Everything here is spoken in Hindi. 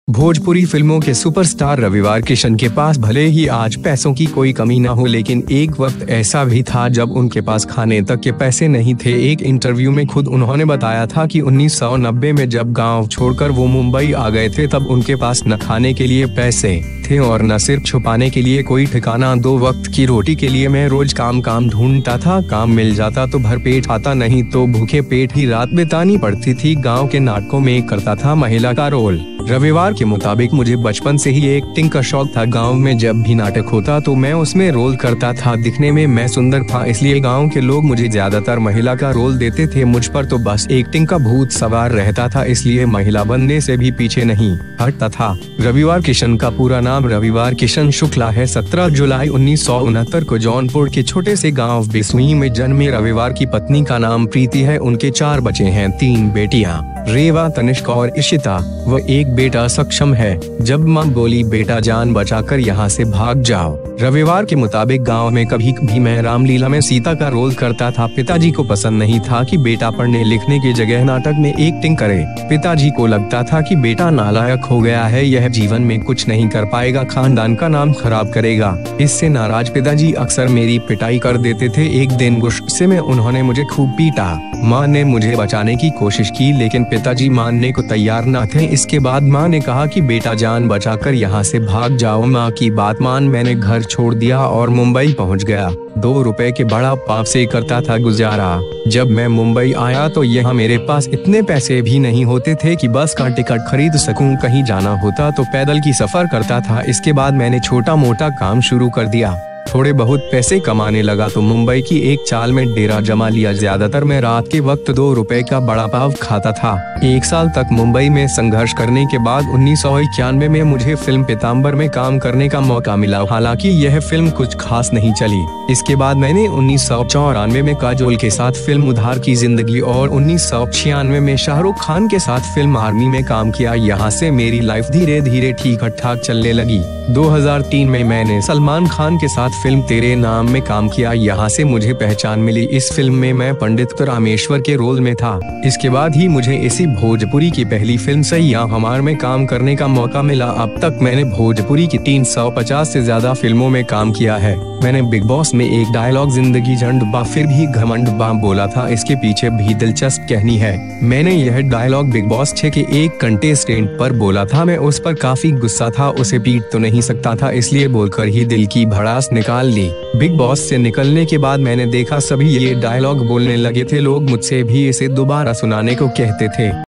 भोजपुरी फिल्मों के सुपरस्टार रविवार किशन के पास भले ही आज पैसों की कोई कमी न हो, लेकिन एक वक्त ऐसा भी था जब उनके पास खाने तक के पैसे नहीं थे। एक इंटरव्यू में खुद उन्होंने बताया था कि 1990 में जब गांव छोड़कर वो मुंबई आ गए थे तब उनके पास न खाने के लिए पैसे थे और न सिर्फ छुपाने के लिए कोई ठिकाना। 2 वक्त की रोटी के लिए मैं रोज काम ढूंढता था। काम मिल जाता तो भरपेट आता, नहीं तो भूखे पेट ही रात बितानी पड़ती थी। गाँव के नाटकों में करता था महिला का रोल। रविवार के मुताबिक मुझे बचपन से ही एक्टिंग का शौक था। गांव में जब भी नाटक होता तो मैं उसमें रोल करता था। दिखने में मैं सुंदर था, इसलिए गांव के लोग मुझे ज्यादातर महिला का रोल देते थे। मुझ पर तो बस एक्टिंग का भूत सवार रहता था, इसलिए महिला बनने से भी पीछे नहीं हटता था। रविवार किशन का पूरा नाम रविवार किशन शुक्ला है। 17 जुलाई 1969 को जौनपुर के छोटे से गाँव बिसुई में जन्मे रविवार की पत्नी का नाम प्रीति है। उनके 4 बच्चे हैं, 3 बेटियां रेवा, तनिष्क और इशिता। वो एक बेटा सक्षम है। जब माँ बोली बेटा जान बचाकर यहाँ से भाग जाओ। रविवार के मुताबिक गांव में कभी कभी मैं रामलीला में सीता का रोल करता था। पिताजी को पसंद नहीं था कि बेटा पढ़ने लिखने की जगह नाटक में एक्टिंग करे। पिताजी को लगता था कि बेटा नालायक हो गया है, यह जीवन में कुछ नहीं कर पाएगा, खानदान का नाम खराब करेगा। इससे नाराज पिताजी अक्सर मेरी पिटाई कर देते थे। एक दिन गुस्से में उन्होंने मुझे खूब पीटा। माँ ने मुझे बचाने की कोशिश की, लेकिन पिताजी मानने को तैयार न थे। इसके बाद माँ ने कहा कि बेटा जान बचाकर यहाँ से भाग जाओ। माँ की बात मान मैंने घर छोड़ दिया और मुंबई पहुँच गया। 2 रुपए के बड़ा पाव से करता था गुजारा। जब मैं मुंबई आया तो यहाँ मेरे पास इतने पैसे भी नहीं होते थे कि बस का टिकट खरीद सकूं। कहीं जाना होता तो पैदल की सफर करता था। इसके बाद मैंने छोटा मोटा काम शुरू कर दिया। थोड़े बहुत पैसे कमाने लगा तो मुंबई की एक चाल में डेरा जमा लिया। ज्यादातर मैं रात के वक्त 2 रुपए का बड़ा पाव खाता था। 1 साल तक मुंबई में संघर्ष करने के बाद 1991 में मुझे फिल्म पीताम्बर में काम करने का मौका मिला। हालांकि यह फिल्म कुछ खास नहीं चली। इसके बाद मैंने 1994 में काजोल के साथ फिल्म उधार की जिंदगी और 1996 में शाहरुख खान के साथ फिल्म आर्मी में काम किया। यहाँ से मेरी लाइफ धीरे धीरे ठीक ठाक चलने लगी। 2003 में मैंने सलमान खान के साथ फिल्म तेरे नाम में काम किया। यहाँ से मुझे पहचान मिली। इस फिल्म में मैं पंडित रामेश्वर के रोल में था। इसके बाद ही मुझे इसी भोजपुरी की पहली फिल्म सैयां हमार में काम करने का मौका मिला। अब तक मैंने भोजपुरी की 350 से ज्यादा फिल्मों में काम किया है। मैंने बिग बॉस में एक डायलॉग जिंदगी झंड बा फिर भी घमंड बा बोला था। इसके पीछे भी दिलचस्प कहानी है। मैंने यह डायलॉग बिग बॉस 6 के एक कंटेस्टेंट पर बोला था। मैं उस पर काफी गुस्सा था, उसे पीट तो नहीं सकता था, इसलिए बोलकर ही दिल की भड़ास निकाल ली। बिग बॉस से निकलने के बाद मैंने देखा सभी ये डायलॉग बोलने लगे थे। लोग मुझसे भी इसे दोबारा सुनाने को कहते थे।